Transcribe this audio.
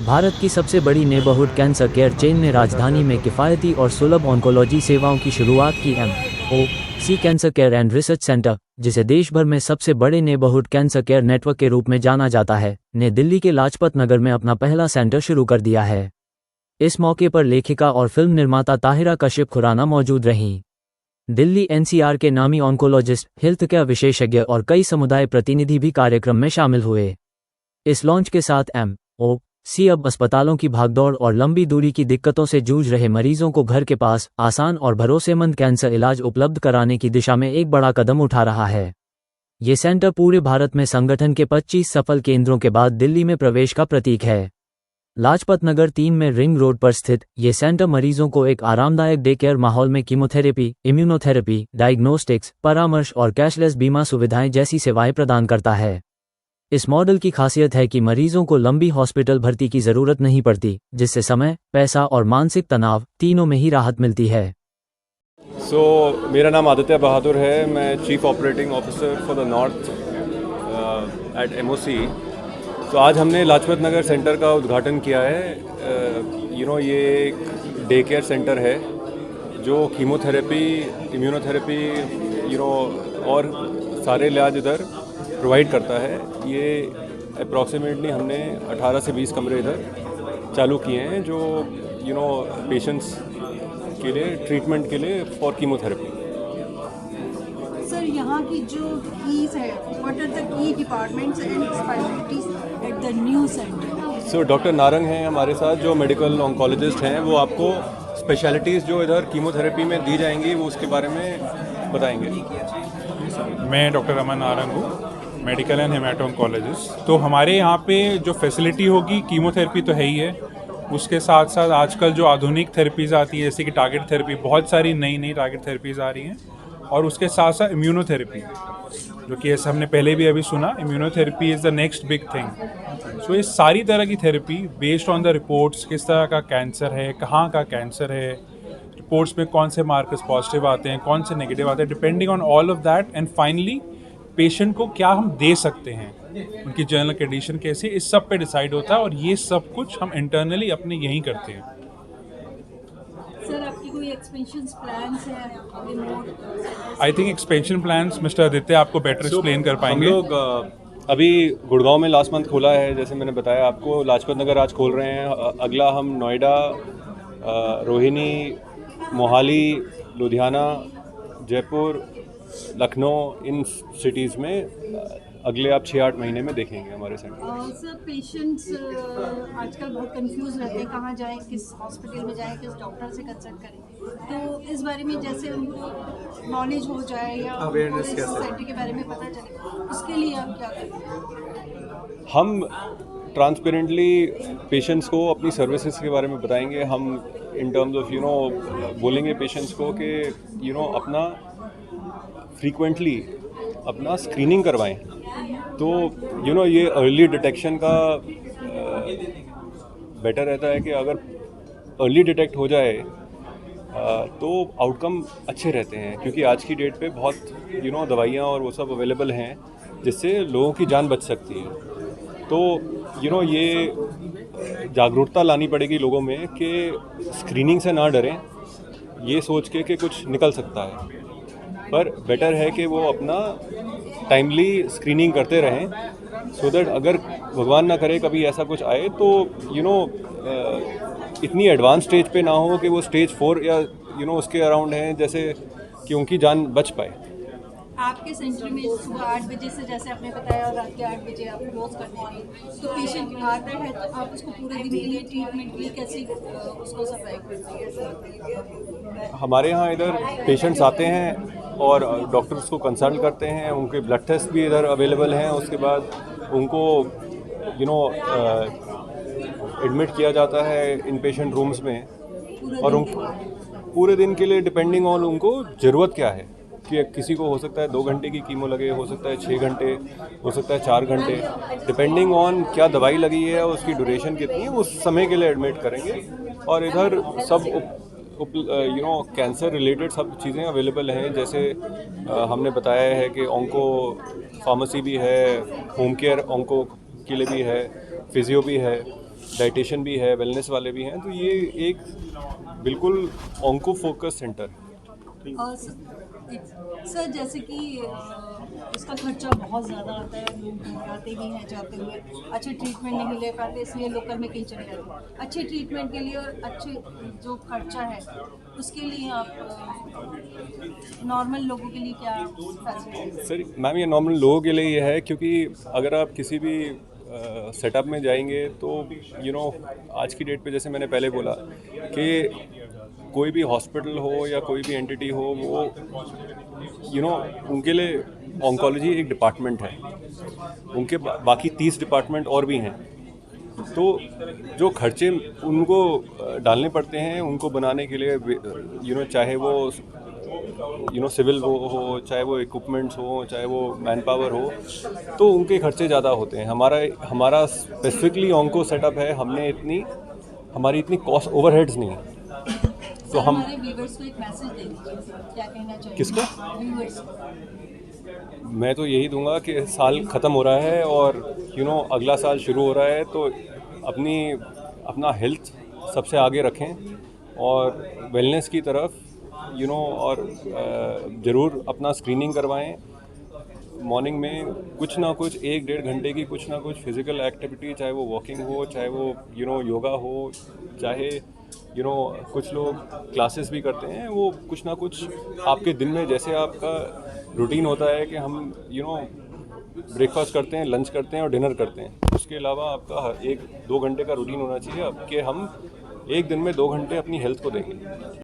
भारत की सबसे बड़ी नेबरहुड कैंसर केयर चेन ने राजधानी में किफ़ायती और सुलभ ऑन्कोलॉजी सेवाओं की शुरुआत की। MOC cancer care and research centre, जिसे देश भर में सबसे बड़े नेबरहुड कैंसर केयर नेटवर्क के रूप में जाना जाता है, ने दिल्ली के लाजपत नगर में अपना पहला सेंटर शुरू कर दिया है। इस मौके पर लेखिका और फिल्म निर्माता ताहिरा कश्यप खुराना मौजूद रहीं। दिल्ली NCR के नामी ऑन्कोलॉजिस्ट, हेल्थ केयर विशेषज्ञ और कई समुदाय प्रतिनिधि भी कार्यक्रम में शामिल हुए। इस लॉन्च के साथ MOC अब अस्पतालों की भागदौड़ और लंबी दूरी की दिक्कतों से जूझ रहे मरीजों को घर के पास आसान और भरोसेमंद कैंसर इलाज उपलब्ध कराने की दिशा में एक बड़ा कदम उठा रहा है। ये सेंटर पूरे भारत में संगठन के 25 सफल केंद्रों के बाद दिल्ली में प्रवेश का प्रतीक है। लाजपत नगर 3 में रिंग रोड पर स्थित ये सेंटर मरीजों को एक आरामदायक डे केयर माहौल में कीमोथेरेपी, इम्यूनोथेरेपी, डायग्नोस्टिक्स, परामर्श और कैशलेस बीमा सुविधाएं जैसी सेवाएं प्रदान करता है। इस मॉडल की खासियत है कि मरीजों को लंबी हॉस्पिटल भर्ती की जरूरत नहीं पड़ती, जिससे समय, पैसा और मानसिक तनाव तीनों में ही राहत मिलती है। मेरा नाम आदित्य बहादुर है। मैं chief operating officer for the north at MOC। तो आज हमने लाजपत नगर सेंटर का उद्घाटन किया है। ये एक डे केयर सेंटर है जो कीमोथेरेपी, इम्यूनोथेरेपी और सारे इलाज इधर प्रोवाइड करता है। ये अप्रॉक्सीमेटली हमने 18 से 20 कमरे इधर चालू किए हैं जो पेशेंट्स के लिए, ट्रीटमेंट के लिए फॉर कीमोथेरेपी। सर, यहाँ की जो कीज है, what are the key departments and specialities at the new centre? Doctor Narang हैं हमारे साथ, जो मेडिकल ऑन्कोलॉजिस्ट हैं। वो आपको स्पेशलिटीज़ जो इधर कीमोथेरेपी में दी जाएंगी वो उसके बारे में बताएंगे। मैं डॉक्टर अमन नारंग हूँ, मेडिकल एंड हेमेटो ऑन्कोलॉजिस्ट। तो हमारे यहाँ पे जो फैसिलिटी होगी, कीमोथेरेपी तो है ही है, उसके साथ साथ आजकल जो आधुनिक थेरेपीज़ आती है जैसे कि टारगेट थेरेपी, बहुत सारी नई टारगेट थेरेपीज़ आ रही हैं, और उसके साथ साथ इम्यूनोथेरेपी, जो कि ऐसे हमने पहले भी अभी सुना, immunotherapy is the next big thing. So ये सारी तरह की therapy based on the reports, किस तरह का कैंसर है, कहाँ का कैंसर है, रिपोर्ट्स में कौन से मार्कर्स पॉजिटिव आते हैं, कौन से नेगेटिव आते हैं, depending on all of that, and finally patient को क्या हम दे सकते हैं, उनकी जनरल कंडीशन कैसी, इस सब पे डिसाइड होता है। और ये सब कुछ हम इंटरनली अपने यहीं करते हैं। सर, आपकी कोई एक्सपेंशन प्लान्स है? I think expansion plans mister Aditya आपको बेटर एक्सप्लेन कर पाएंगे। हम लोग अभी गुड़गांव में लास्ट मंथ खोला है, जैसे मैंने बताया आपको। लाजपत नगर आज खोल रहे हैं। अगला हम नोएडा, रोहिणी, मोहाली, लुधियाना, जयपुर, लखनऊ, इन सिटीज़ में अगले आप 6-8 महीने में देखेंगे हमारे सेंटर। सर, पेशेंट्स आजकल बहुत कंफ्यूज रहते हैं, कहाँ जाएं, किस हॉस्पिटल में जाएं, किस डॉक्टर से कंसल्ट करें। तो इस बारे में जैसे उनको नॉलेज हो जाए या अवेयरनेस इस कैसे सेंटर के बारे में पता चले, उसके लिए आप क्या करें? हम ट्रांसपेरेंटली पेशेंट्स को अपनी सर्विसेज के बारे में बताएंगे। हम इन टर्म्स ऑफ बोलेंगे पेशेंट्स को कि अपना फ्रीक्वेंटली अपना स्क्रीनिंग करवाएं। तो ये अर्ली डिटेक्शन का बेटर रहता है कि अगर अर्ली डिटेक्ट हो जाए तो आउटकम अच्छे रहते हैं, क्योंकि आज की डेट पे बहुत दवाइयाँ और वो सब अवेलेबल हैं जिससे लोगों की जान बच सकती है। तो ये जागरूकता लानी पड़ेगी लोगों में कि स्क्रीनिंग से ना डरें, ये सोच के कि कुछ निकल सकता है, पर बेटर है कि वो अपना टाइमली स्क्रीनिंग करते रहें, सो दैट अगर भगवान ना करे कभी ऐसा कुछ आए तो इतनी एडवांस स्टेज पे ना हो कि वो स्टेज 4 या उसके अराउंड हैं, जैसे कि उनकी जान बच पाए। आपके सेंटर में सुबह 8 बजे से, जैसे आपने बताया, और रात के 8 बजे आप क्लोज कर देते हैं, तो पेशेंट आता है तो आप उसको पूरे दिन के लिए ट्रीटमेंट के लिए कैसे उसको सप्लाई करते हैं? हमारे यहाँ इधर पेशेंट्स आते हैं और डॉक्टर्स को कंसल्ट करते हैं, उनके ब्लड टेस्ट भी इधर अवेलेबल हैं। उसके बाद उनको एडमिट किया जाता है इन पेशेंट रूम्स में, और पूरे दिन के लिए डिपेंडिंग ऑन उनको ज़रूरत क्या है, कि किसी को हो सकता है 2 घंटे की कीमो लगे, हो सकता है 6 घंटे, हो सकता है 4 घंटे, डिपेंडिंग ऑन क्या दवाई लगी है, उसकी ड्यूरेशन कितनी है, उस समय के लिए एडमिट करेंगे। और इधर सब कैंसर रिलेटेड सब चीज़ें अवेलेबल हैं, जैसे हमने बताया है कि ऑन्को फार्मेसी भी है, होम केयर ऑन्को के लिए भी है, फिजियो भी है, डाइटिशियन भी है, वेलनेस वाले भी हैं, तो ये एक बिल्कुल ऑन्को फोकस सेंटर है। और सर जैसे कि इसका खर्चा बहुत ज़्यादा आता है, लोग घबराते भी हैं जाते हुए, अच्छे ट्रीटमेंट नहीं ले पाते, इसलिए लोकल में कहीं चले जाते हैं। अच्छे ट्रीटमेंट के लिए और अच्छे जो खर्चा है उसके लिए आप नॉर्मल लोगों के लिए क्या फैसिलिटी? सर मैम, ये नॉर्मल लोगों के लिए ये है, क्योंकि अगर आप किसी भी सेटअप में जाएंगे तो आज की डेट पे जैसे मैंने पहले बोला कि कोई भी हॉस्पिटल हो या कोई भी एंटिटी हो, वो उनके लिए ऑन्कोलॉजी एक डिपार्टमेंट है, उनके बाकी 30 डिपार्टमेंट और भी हैं। तो जो खर्चे उनको डालने पड़ते हैं उनको बनाने के लिए, चाहे वो सिविल वो हो, चाहे वो इक्विपमेंट्स हो, चाहे वो मैन पावर हो, तो उनके खर्चे ज़्यादा होते हैं। हमारा स्पेसिफिकली ऑन्को सेटअप है, हमारी इतनी कॉस्ट ओवरहेड्स नहीं है। तो हमारे व्यूअर्स को एक मैसेज दे दीजिए, क्या कहना चाहिए? किसको? व्यूअर्स को। मैं तो यही दूंगा कि साल ख़त्म हो रहा है और अगला साल शुरू हो रहा है, तो अपना हेल्थ सबसे आगे रखें और वेलनेस की तरफ और ज़रूर अपना स्क्रीनिंग करवाएं। मॉर्निंग में कुछ ना कुछ 1-1.5 घंटे की कुछ ना कुछ फिज़िकल एक्टिविटी, चाहे वो वॉकिंग हो, चाहे वो योगा हो, चाहे कुछ लोग क्लासेस भी करते हैं, वो कुछ ना कुछ आपके दिन में, जैसे आपका रूटीन होता है कि हम ब्रेकफास्ट करते हैं, लंच करते हैं और डिनर करते हैं, उसके अलावा आपका 1-2 घंटे का रूटीन होना चाहिए कि हम एक दिन में 2 घंटे अपनी हेल्थ को देंगे।